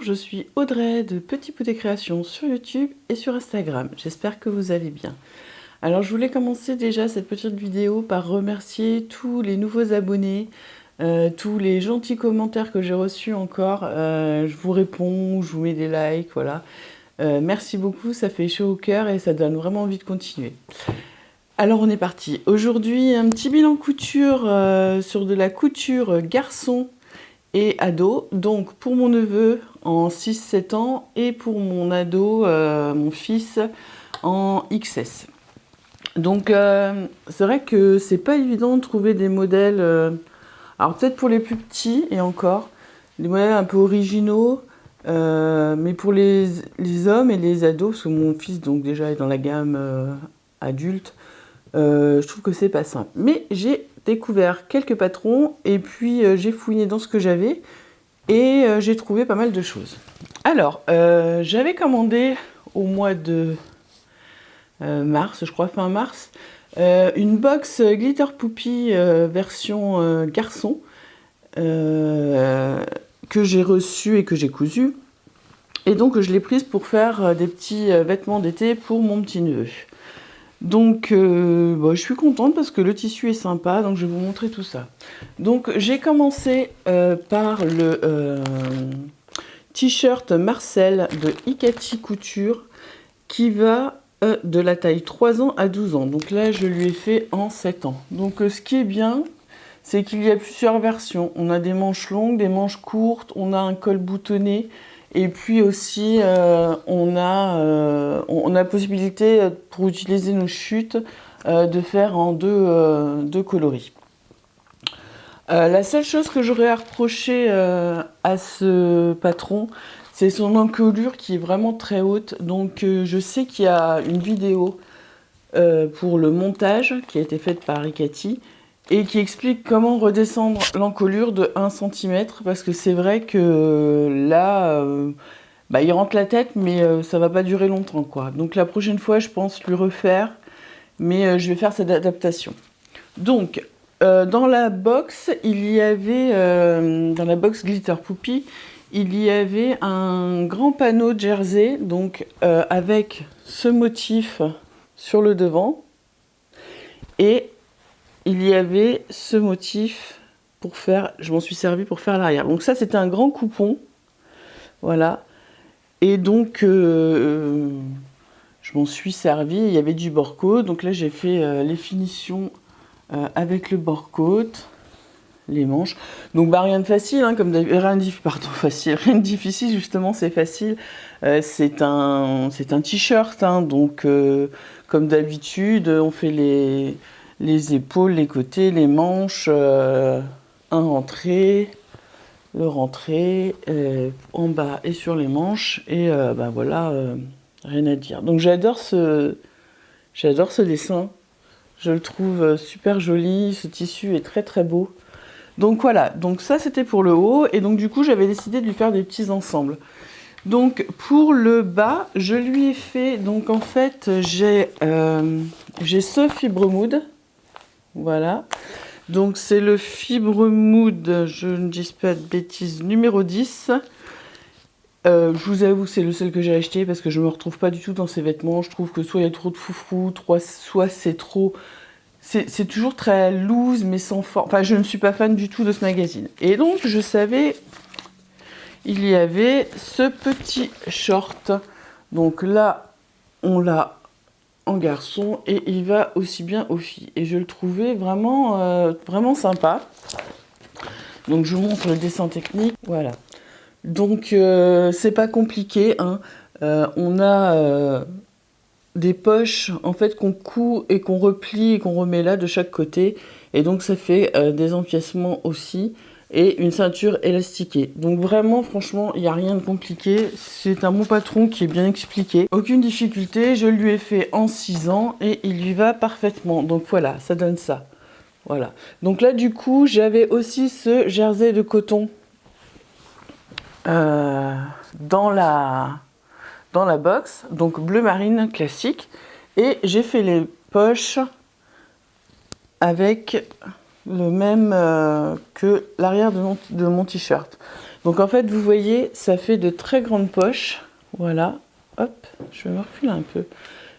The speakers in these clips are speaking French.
je suis Audrey de Petit Poutet Création sur YouTube et sur Instagram. J'espère que vous allez bien. Alors je voulais commencer déjà cette petite vidéo par remercier tous les nouveaux abonnés, tous les gentils commentaires que j'ai reçus encore. Je vous réponds, je vous mets des likes, voilà. Merci beaucoup, ça fait chaud au cœur et ça donne vraiment envie de continuer. Alors on est parti. Aujourd'hui un petit bilan couture sur de la couture garçon et ado, donc pour mon neveu en 6-7 ans et pour mon ado, mon fils en XS. Donc c'est vrai que c'est pas évident de trouver des modèles, alors peut-être pour les plus petits et encore, des modèles un peu originaux, mais pour les hommes et les ados, parce que mon fils donc déjà est dans la gamme adulte, je trouve que c'est pas simple. Mais j'ai découvert quelques patrons et puis j'ai fouiné dans ce que j'avais et j'ai trouvé pas mal de choses. Alors, j'avais commandé au mois de mars, je crois fin mars, une box Glitter Poupie version garçon que j'ai reçue et que j'ai cousu. Et donc je l'ai prise pour faire des petits vêtements d'été pour mon petit neveu. Donc je suis contente parce que le tissu est sympa, donc je vais vous montrer tout ça. Donc j'ai commencé par le t-shirt Marcel de Icati Couture qui va de la taille 3 ans à 12 ans. Donc là je lui ai fait en 7 ans. Donc ce qui est bien, c'est qu'il y a plusieurs versions. On a des manches longues, des manches courtes, on a un col boutonné. Et puis aussi, on a possibilité, pour utiliser nos chutes, de faire en deux coloris. La seule chose que j'aurais à reprocher à ce patron, c'est son encolure qui est vraiment très haute. Donc je sais qu'il y a une vidéo pour le montage qui a été faite par Icati et qui explique comment redescendre l'encolure de 1 cm, parce que c'est vrai que là, il rentre la tête, mais ça va pas durer longtemps, quoi. Donc la prochaine fois, je pense lui refaire, mais je vais faire cette adaptation. Donc, dans la box, il y avait, dans la box Glitter Poupie, il y avait un grand panneau jersey, donc avec ce motif sur le devant, et il y avait ce motif pour faire, je m'en suis servi pour faire l'arrière. Donc ça, c'était un grand coupon, voilà. Et donc, je m'en suis servi, il y avait du bord-côte. Donc là, j'ai fait les finitions avec le bord-côte, les manches. Donc rien de facile, hein, rien de difficile, justement, c'est facile. C'est un t-shirt, hein, donc comme d'habitude, on fait les épaules, les côtés, les manches, un rentré, le rentré, en bas et sur les manches, et voilà, rien à dire. Donc j'adore ce dessin, je le trouve super joli, ce tissu est très très beau. Donc voilà, donc ça c'était pour le haut, et donc du coup j'avais décidé de lui faire des petits ensembles. Donc pour le bas, je lui ai fait, donc en fait j'ai ce fibre mood, voilà. Donc c'est le fibre mood, je ne dis pas de bêtises, numéro 10. Je vous avoue que c'est le seul que j'ai acheté parce que je ne me retrouve pas du tout dans ces vêtements. Je trouve que soit il y a trop de foufou, soit c'est trop... C'est toujours très loose mais sans forme. Enfin, je ne suis pas fan du tout de ce magazine. Et donc je savais, il y avait ce petit short. Donc là, on l'a en garçon et il va aussi bien aux filles, et je le trouvais vraiment vraiment sympa. Donc je vous montre le dessin technique, voilà. Donc c'est pas compliqué, hein. On a des poches en fait qu'on coud et qu'on replie et qu'on remet là de chaque côté, et donc ça fait des empiècements aussi, et une ceinture élastiquée. Donc vraiment, franchement, il n'y a rien de compliqué. C'est un bon patron qui est bien expliqué. Aucune difficulté, je lui ai fait en 6 ans et il lui va parfaitement. Donc voilà, ça donne ça. Voilà. Donc là, du coup, j'avais aussi ce jersey de coton dans la box. Donc bleu marine classique. Et j'ai fait les poches avec le même que l'arrière de mon t-shirt. Donc en fait, vous voyez, ça fait de très grandes poches. Voilà, hop, je vais me reculer un peu.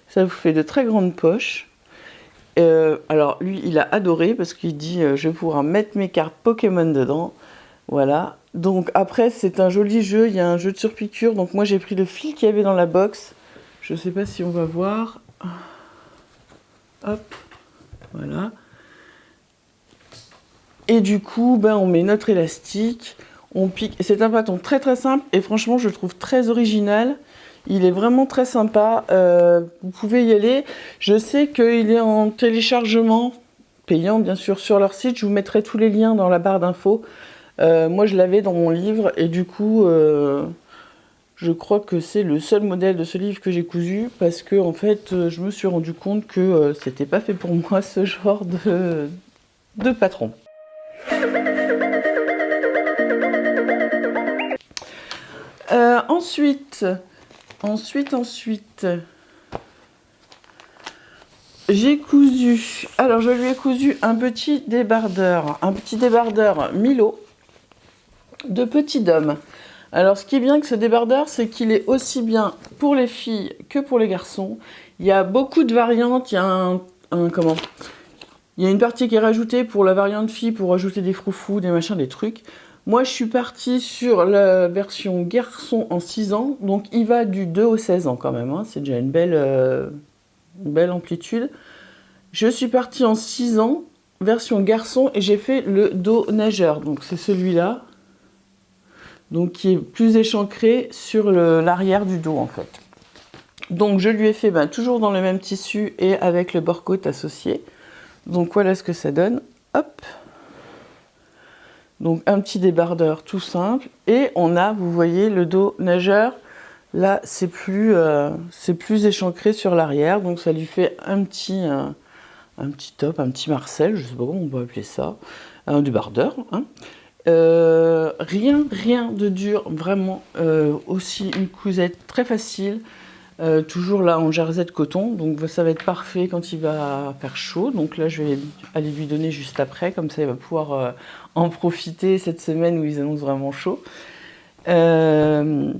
Ça vous fait de très grandes poches. Alors lui, il a adoré parce qu'il dit je vais pouvoir mettre mes cartes Pokémon dedans. Voilà. Donc après, c'est un joli jeu. Il y a un jeu de surpiqûre. Donc moi, j'ai pris le fil qu'il y avait dans la box. Je ne sais pas si on va voir. Hop, voilà. Et du coup, ben, on met notre élastique. On pique. C'est un bâton très très simple et franchement, je le trouve très original. Il est vraiment très sympa. Vous pouvez y aller. Je sais qu'il est en téléchargement payant, bien sûr, sur leur site. Je vous mettrai tous les liens dans la barre d'infos. Moi, je l'avais dans mon livre et du coup, je crois que c'est le seul modèle de ce livre que j'ai cousu parce que, en fait, je me suis rendu compte que c'était pas fait pour moi ce genre de patron. Ensuite, j'ai cousu. Alors, je lui ai cousu un petit débardeur Milo de petit dôme. Alors, ce qui est bien avec ce débardeur, c'est qu'il est aussi bien pour les filles que pour les garçons. Il y a beaucoup de variantes. Il y a il y a une partie qui est rajoutée pour la variante fille, pour rajouter des froufrous, des machins, des trucs. Moi, je suis partie sur la version garçon en 6 ans. Donc, il va du 2 au 16 ans quand même. Hein. C'est déjà une belle amplitude. Je suis partie en 6 ans, version garçon, et j'ai fait le dos nageur. Donc, c'est celui-là. Donc, qui est plus échancré sur l'arrière du dos, en fait. Donc, je lui ai fait toujours dans le même tissu et avec le bord-côte associé. Donc, voilà ce que ça donne. Hop! Donc un petit débardeur tout simple. Et on a, vous voyez, le dos nageur. Là, c'est plus échancré sur l'arrière. Donc ça lui fait un petit top, un petit Marcel, je ne sais pas comment on peut appeler ça. Un débardeur. Hein. Rien de dur, vraiment. Aussi une cousette très facile. Toujours là en jersey de coton, donc ça va être parfait quand il va faire chaud. Donc là, je vais aller lui donner juste après, comme ça il va pouvoir en profiter cette semaine où ils annoncent vraiment chaud. Rien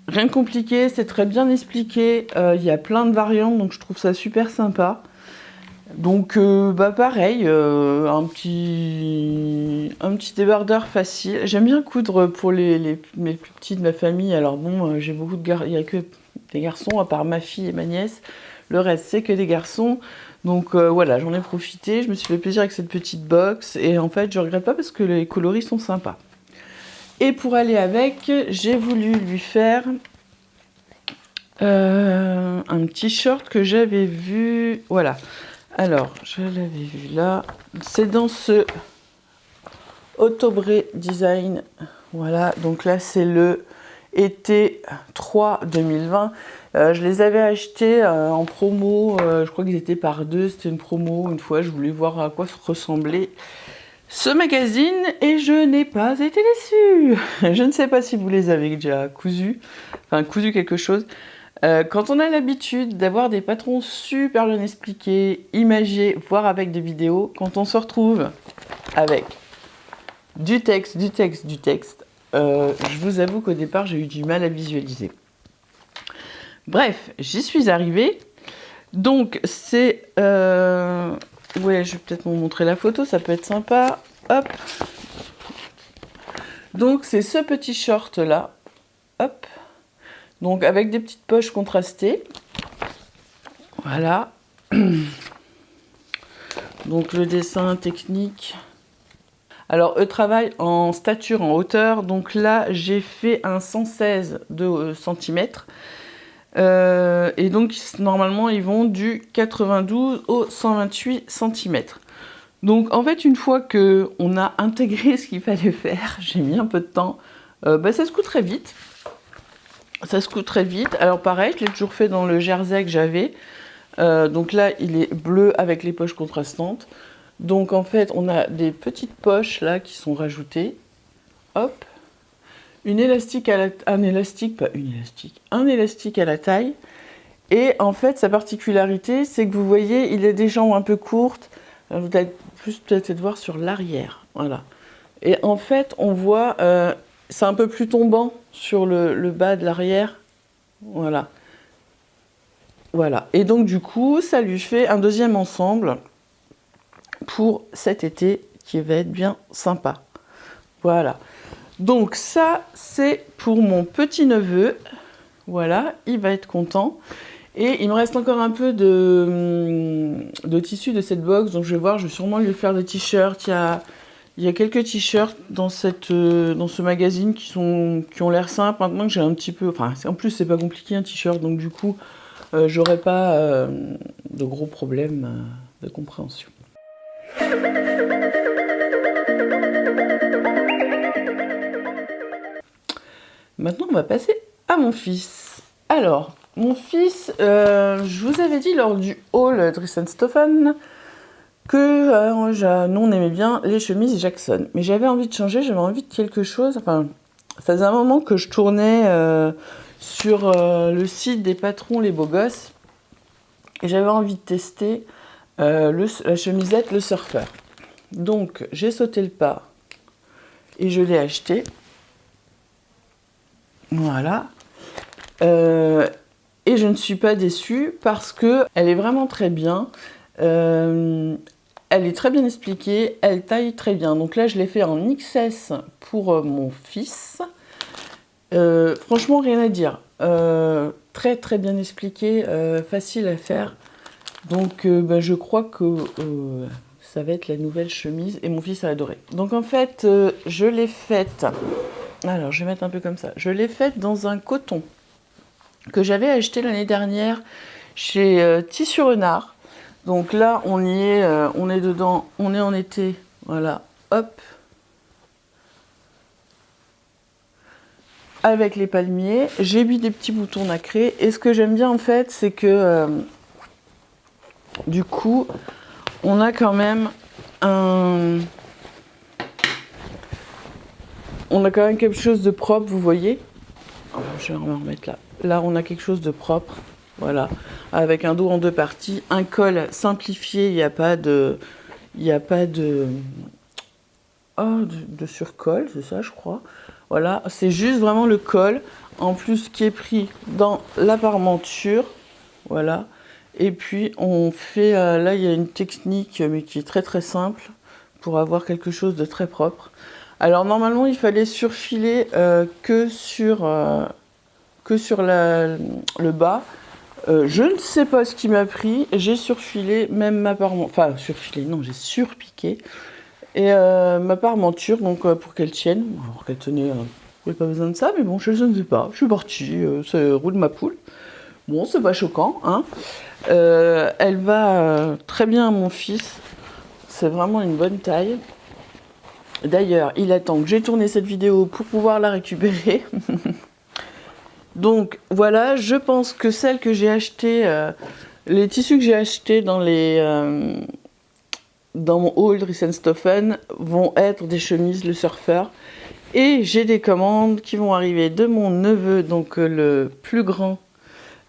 de compliqué, c'est très bien expliqué. Il y a plein de variantes, donc je trouve ça super sympa. Donc pareil, un petit débardeur facile. J'aime bien coudre pour mes plus petits de ma famille. Alors bon, j'ai beaucoup de garçons, il n'y a que des garçons, à part ma fille et ma nièce. Le reste, c'est que des garçons. Donc voilà, j'en ai profité. Je me suis fait plaisir avec cette petite box. Et en fait, je regrette pas parce que les coloris sont sympas. Et pour aller avec, j'ai voulu lui faire un petit short que j'avais vu. Voilà. Alors, je l'avais vu là. C'est dans ce Autobré Design. Voilà, donc là, c'est le été 3 2020. Je les avais achetés en promo. Je crois qu'ils étaient par 2. C'était une promo. Une fois, je voulais voir à quoi ressemblait ce magazine et je n'ai pas été déçue. Je ne sais pas si vous les avez déjà cousus. Enfin, cousu quelque chose. Quand on a l'habitude d'avoir des patrons super bien expliqués, imagés, voire avec des vidéos, quand on se retrouve avec du texte, je vous avoue qu'au départ, j'ai eu du mal à visualiser. Bref, j'y suis arrivée. Donc, c'est... Ouais, je vais peut-être vous montrer la photo, ça peut être sympa. Hop. Donc, c'est ce petit short-là. Hop. Donc avec des petites poches contrastées. Voilà. Donc le dessin technique. Alors eux travaillent en stature, en hauteur. Donc là j'ai fait un 116 de centimètres. Et donc normalement ils vont du 92 au 128 centimètres. Donc en fait une fois qu'on a intégré ce qu'il fallait faire, j'ai mis un peu de temps, ça se coud très vite. Ça se coud très vite. Alors pareil, je l'ai toujours fait dans le jersey que j'avais. Donc là, il est bleu avec les poches contrastantes. Donc en fait, on a des petites poches là qui sont rajoutées. Hop. Un élastique à la taille. Et en fait, sa particularité, c'est que vous voyez, il a des jambes un peu courtes. Vous allez plus peut-être voir sur l'arrière. Voilà. Et en fait, on voit c'est un peu plus tombant sur le bas de l'arrière. Voilà. Voilà. Et donc du coup, ça lui fait un deuxième ensemble pour cet été qui va être bien sympa. Voilà. Donc ça, c'est pour mon petit-neveu. Voilà, il va être content. Et il me reste encore un peu de tissu de cette box, donc je vais voir, je vais sûrement lui faire des t-shirts. Il y a quelques t-shirts dans ce magazine qui ont l'air simples. Maintenant que j'ai un petit peu... Enfin, en plus, c'est pas compliqué un t-shirt, donc du coup, j'aurai pas de gros problèmes de compréhension. Maintenant, on va passer à mon fils. Alors, mon fils, je vous avais dit lors du haul Dress&Stoffen que nous, on aimait bien les chemises Jackson. Mais j'avais envie de changer, j'avais envie de quelque chose. Enfin, ça faisait un moment que je tournais sur le site des patrons Les Beaux Gosses. Et j'avais envie de tester la chemisette Le Surfeur. Donc, j'ai sauté le pas et je l'ai acheté. Voilà. Et je ne suis pas déçue parce qu'elle est vraiment très bien. Elle est très bien expliquée, elle taille très bien. Donc là, je l'ai fait en XS pour mon fils. Franchement, rien à dire. Très très bien expliqué, facile à faire. Donc je crois que ça va être la nouvelle chemise et mon fils a adoré. Donc en fait, je l'ai faite... Alors, je vais mettre un peu comme ça. Je l'ai faite dans un coton que j'avais acheté l'année dernière chez Tissu Renard. Donc là, on y est, on est dedans, on est en été. Voilà, hop. Avec les palmiers. J'ai mis des petits boutons nacrés. Et ce que j'aime bien, en fait, c'est que du coup, on a quand même un... On a quand même quelque chose de propre, vous voyez. Je vais me remettre là. Là, on a quelque chose de propre. Voilà. Avec un dos en deux parties. Un col simplifié. Il n'y a pas de... de surcol, c'est ça, je crois. Voilà. C'est juste vraiment le col. En plus, qui est pris dans la parmenture. Voilà. Et puis, on fait... là, il y a une technique, mais qui est très très simple. Pour avoir quelque chose de très propre. Alors normalement, il fallait surfiler que sur le bas. Je ne sais pas ce qui m'a pris. J'ai surfilé même ma parmenture. Enfin, surfilé, non, j'ai surpiqué. Et ma parmenture, donc pour qu'elle tienne. Alors qu'elle tenait, il n'y a pas besoin de ça, mais bon, je ne sais pas. Je suis partie, ça roule ma poule. Bon, c'est pas choquant, hein. Elle va très bien à mon fils. C'est vraiment une bonne taille. D'ailleurs, il attend que j'ai tourné cette vidéo pour pouvoir la récupérer. Donc voilà, je pense que celles que j'ai achetées, les tissus que j'ai achetés dans mon haul Dress&Stoffen vont être des chemises Le Surfeur. Et j'ai des commandes qui vont arriver de mon neveu, donc le plus grand,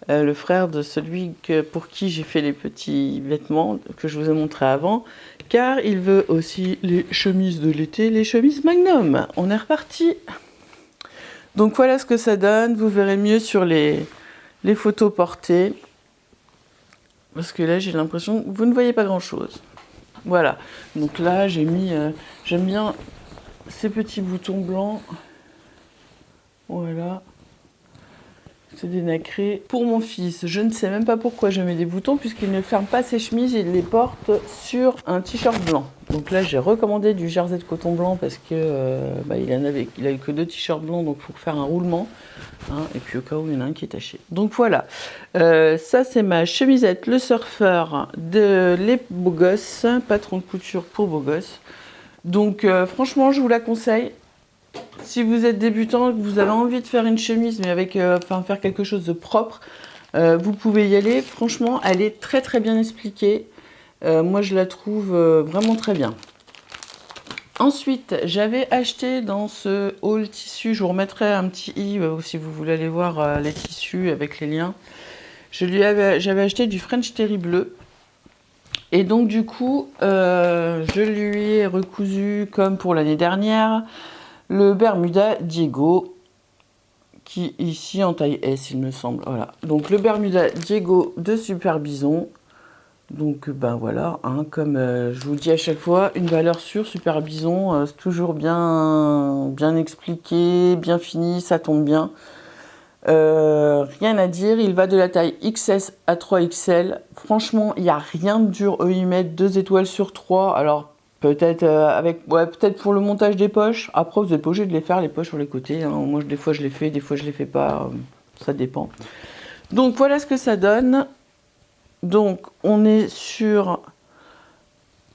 le frère de celui pour qui j'ai fait les petits vêtements que je vous ai montré avant. Car il veut aussi les chemises de l'été, les chemises Magnum. On est reparti. Donc voilà ce que ça donne. Vous verrez mieux sur les photos portées. Parce que là, j'ai l'impression que vous ne voyez pas grand-chose. Voilà. Donc là, j'ai mis... j'aime bien ces petits boutons blancs. Voilà. C'est des nacrés. Pour mon fils, je ne sais même pas pourquoi je mets des boutons, puisqu'il ne ferme pas ses chemises, il les porte sur un t-shirt blanc. Donc là, j'ai recommandé du jersey de coton blanc, parce que il a eu que 2 t-shirts blancs, donc il faut faire un roulement. Hein, et puis au cas où il y en a un qui est taché. Donc voilà. Ça, c'est ma chemisette Le Surfeur de Les Beaux Gosses, patron de couture pour Beaux Gosses. Donc franchement, je vous la conseille. Si vous êtes débutant, que vous avez envie de faire une chemise, mais avec, faire quelque chose de propre, vous pouvez y aller. Franchement, elle est très très bien expliquée. Moi, je la trouve vraiment très bien. Ensuite, j'avais acheté dans ce haul tissu, je vous remettrai un petit i si vous voulez aller voir les tissus avec les liens. J'avais acheté du French Terry bleu. Et donc du coup, je lui ai recousu comme pour l'année dernière. le Bermuda Diego, qui est ici en taille S, il me semble. Voilà. Donc le Bermuda Diego de Super Bison. Donc ben voilà, hein, comme je vous dis à chaque fois, une valeur sûre, Super Bison, c'est toujours bien expliqué, bien fini, ça tombe bien. Rien à dire, il va de la taille XS à 3XL. Franchement, il n'y a rien de dur à y mettre, 2 étoiles sur 3. Alors peut-être peut-être pour le montage des poches. Après, vous n'êtes pas obligé de les faire, les poches sur les côtés. Hein. Moi, des fois, je les fais, des fois, je les fais pas. Ça dépend. Donc voilà ce que ça donne. Donc, on est sur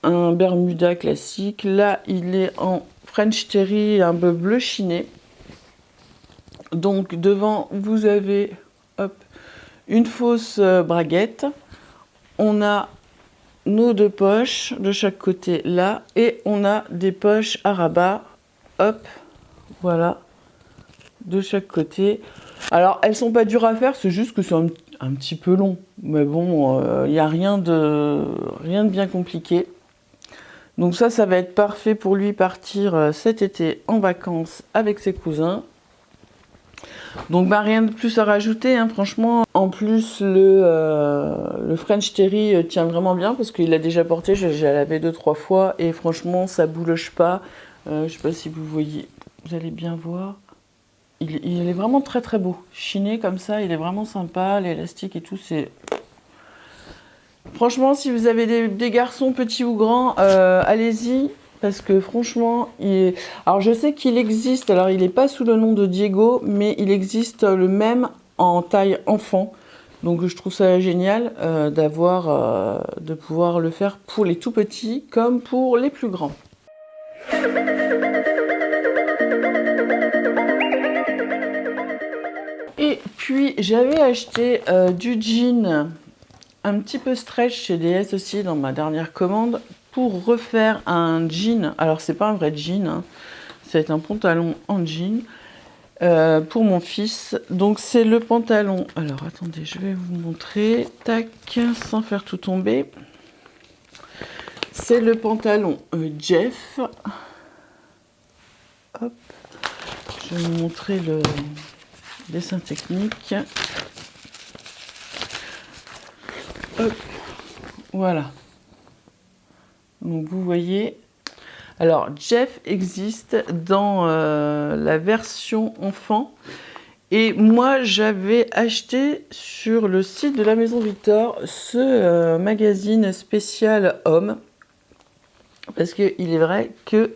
un Bermuda classique. Là, il est en French Terry, un peu bleu chiné. Donc, devant, vous avez une fausse braguette. On a nos 2 poches de chaque côté là. Et on a des poches à rabat. Hop, voilà, de chaque côté. Alors, elles sont pas dures à faire, c'est juste que c'est un petit peu long. Mais bon, il n'y a rien de bien compliqué. Donc ça va être parfait pour lui partir cet été en vacances avec ses cousins. Donc bah, rien de plus à rajouter, hein, franchement. En plus, le French Terry tient vraiment bien parce qu'il l'a déjà porté, j'ai lavé 2-3 fois et franchement, ça bouloche pas. Je sais pas si vous voyez, vous allez bien voir. Il est vraiment très très beau. Chiné comme ça, il est vraiment sympa. L'élastique et tout, c'est... Franchement, si vous avez des garçons petits ou grands, allez-y. Parce que franchement, alors je sais qu'il existe, alors il n'est pas sous le nom de Diego, mais il existe le même en taille enfant. Donc je trouve ça génial de pouvoir le faire pour les tout petits comme pour les plus grands. Et puis j'avais acheté du jean un petit peu stretch chez DS aussi dans ma dernière commande pour refaire un jean. Alors c'est pas un vrai jean, hein. C'est un pantalon en jean pour mon fils. Donc c'est le pantalon. Alors attendez, je vais vous montrer. Tac, sans faire tout tomber. C'est le pantalon Jeff. Hop. Je vais vous montrer le dessin technique. Hop. Voilà. Donc vous voyez. Alors Jeff existe dans la version enfant. Et moi j'avais acheté sur le site de la Maison Victor ce magazine spécial homme. Parce qu'il est vrai que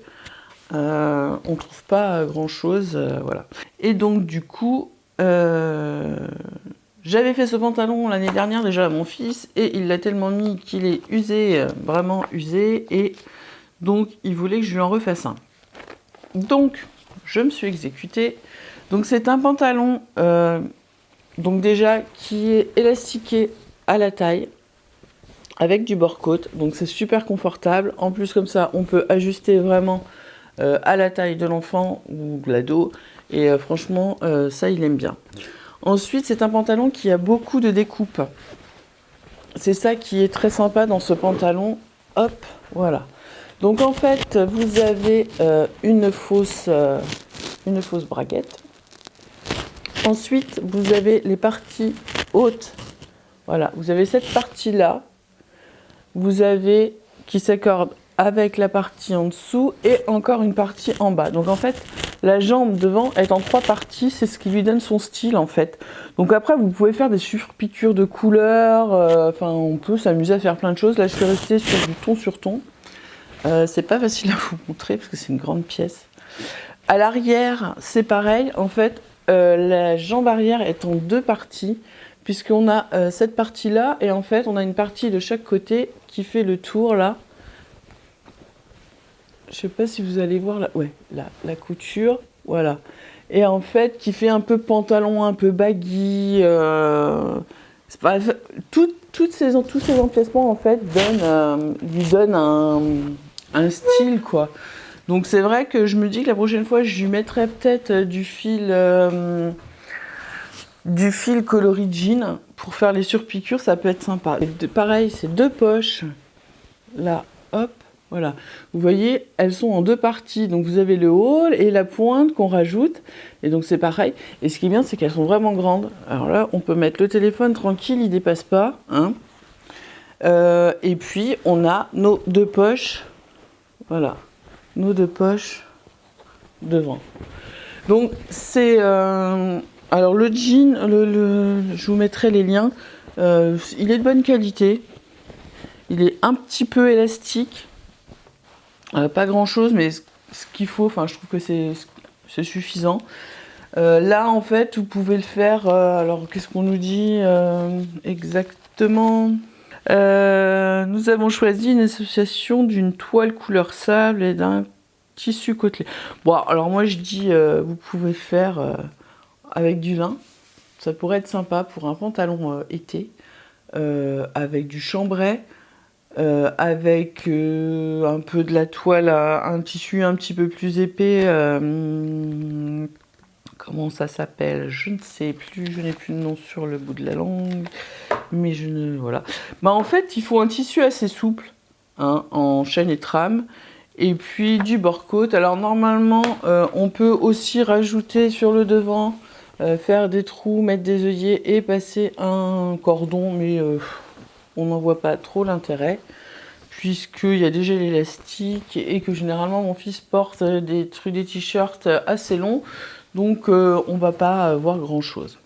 on trouve pas grand chose, voilà. Et donc du coup, j'avais fait ce pantalon l'année dernière déjà à mon fils et il l'a tellement mis qu'il est usé, vraiment usé, et donc il voulait que je lui en refasse un. Donc je me suis exécutée. Donc c'est un pantalon, donc déjà qui est élastiqué à la taille, avec du bord-côte, donc c'est super confortable. En plus comme ça, on peut ajuster vraiment à la taille de l'enfant ou de l'ado. Et franchement, ça, il aime bien. Ensuite, c'est un pantalon qui a beaucoup de découpes. C'est ça qui est très sympa dans ce pantalon. Hop, voilà. Donc en fait, vous avez une fausse braguette. Ensuite, vous avez les parties hautes. Voilà, vous avez cette partie-là. Vous avez qui s'accorde avec la partie en dessous et encore une partie en bas. Donc en fait, la jambe devant est en 3 parties, c'est ce qui lui donne son style en fait. Donc après, vous pouvez faire des surpiqûres de couleurs, enfin on peut s'amuser à faire plein de choses. Là, je suis restée sur du ton sur ton. C'est pas facile à vous montrer parce que c'est une grande pièce. À l'arrière, c'est pareil. En fait, la jambe arrière est en 2 parties. Puisqu'on a cette partie-là, et en fait, on a une partie de chaque côté qui fait le tour, là. Je sais pas si vous allez voir, là. Ouais, la couture, voilà. Et en fait, qui fait un peu pantalon, un peu baggy. C'est pas, tous ces emplacements, en fait, lui donnent un style, quoi. Donc c'est vrai que je me dis que la prochaine fois, je lui mettrai peut-être du fil coloris jean pour faire les surpiqûres, ça peut être sympa. Et pareil, c'est 2 poches, là, hop, Voilà, vous voyez, elles sont en 2 parties. Donc vous avez le haut et la pointe qu'on rajoute. Et donc c'est pareil. Et ce qui est bien, c'est qu'elles sont vraiment grandes. Alors là, on peut mettre le téléphone tranquille, il dépasse pas. Hein. Et puis, on a nos 2 poches. Voilà, nos 2 poches devant. Donc c'est... alors le jean, je vous mettrai les liens. Il est de bonne qualité. Il est un petit peu élastique. Pas grand chose, mais ce qu'il faut, enfin je trouve que c'est suffisant. Là en fait vous pouvez le faire, alors qu'est-ce qu'on nous dit exactement, nous avons choisi une association d'une toile couleur sable et d'un tissu côtelé. Bon alors moi je dis vous pouvez faire avec du lin, ça pourrait être sympa pour un pantalon été, avec du chambray. Avec un peu de la toile, un tissu un petit peu plus épais, comment ça s'appelle? Je ne sais plus, je n'ai plus le nom sur le bout de la langue, mais je ne... voilà. Bah en fait, il faut un tissu assez souple, hein, en chaîne et trame, et puis du bord-côte. Alors normalement, on peut aussi rajouter sur le devant, faire des trous, mettre des œillets et passer un cordon, mais... on n'en voit pas trop l'intérêt, puisqu'il y a déjà l'élastique et que généralement mon fils porte des t-shirts assez longs, donc on va pas voir grand chose.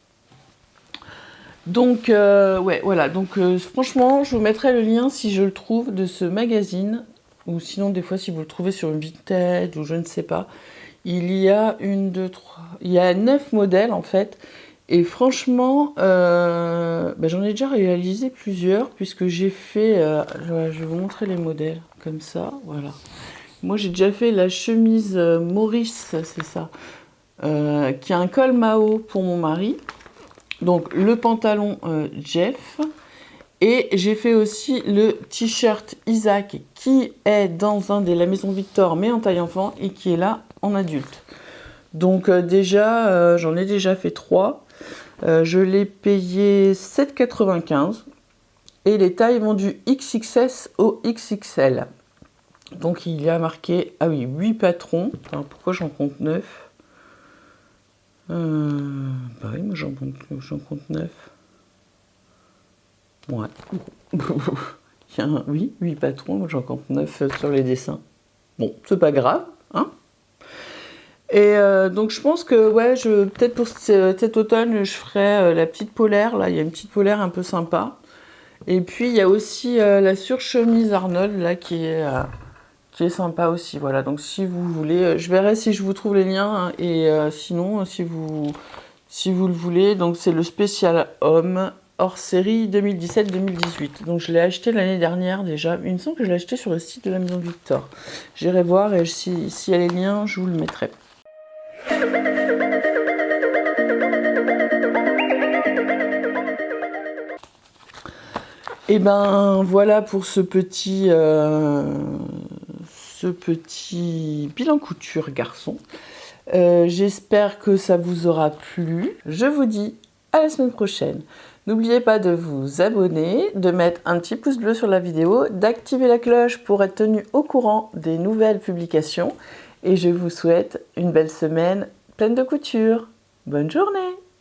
Donc ouais, voilà, donc franchement je vous mettrai le lien si je le trouve de ce magazine, ou sinon des fois si vous le trouvez sur une Vinted ou je ne sais pas. Il y a 9 modèles en fait. Et franchement, j'en ai déjà réalisé plusieurs, puisque j'ai fait... je vais vous montrer les modèles, comme ça, voilà. Moi, j'ai déjà fait la chemise Maurice, c'est ça, qui a un col Mao pour mon mari. Donc, le pantalon Jeff. Et j'ai fait aussi le t-shirt Isaac, qui est dans un des La Maison Victor, mais en taille enfant, et qui est là en adulte. Donc déjà, j'en ai déjà fait 3. Je l'ai payé 7,95 et les tailles vont du XXS au XXL. Donc il y a marqué, ah oui, 8 patrons. Alors, pourquoi j'en compte 9 bah oui, moi j'en compte 9. Ouais. Oui, 8 patrons, moi j'en compte 9 sur les dessins. Bon, c'est pas grave, hein. Et donc je pense que ouais, peut-être pour cet automne, je ferai la petite polaire. Là, il y a une petite polaire un peu sympa. Et puis il y a aussi la surchemise Arnold là qui est sympa aussi. Voilà. Donc si vous voulez, je verrai si je vous trouve les liens, hein, et sinon si vous le voulez, donc c'est le spécial homme hors série 2017-2018. Donc je l'ai acheté l'année dernière déjà. Il me semble que je l'ai acheté sur le site de la Maison Victor. J'irai voir et si il y a les liens, je vous le mettrai. Et ben voilà pour ce petit bilan couture garçon. J'espère que ça vous aura plu. Je vous dis à la semaine prochaine. N'oubliez pas de vous abonner, de mettre un petit pouce bleu sur la vidéo, d'activer la cloche pour être tenu au courant des nouvelles publications. Et je vous souhaite une belle semaine pleine de couture. Bonne journée!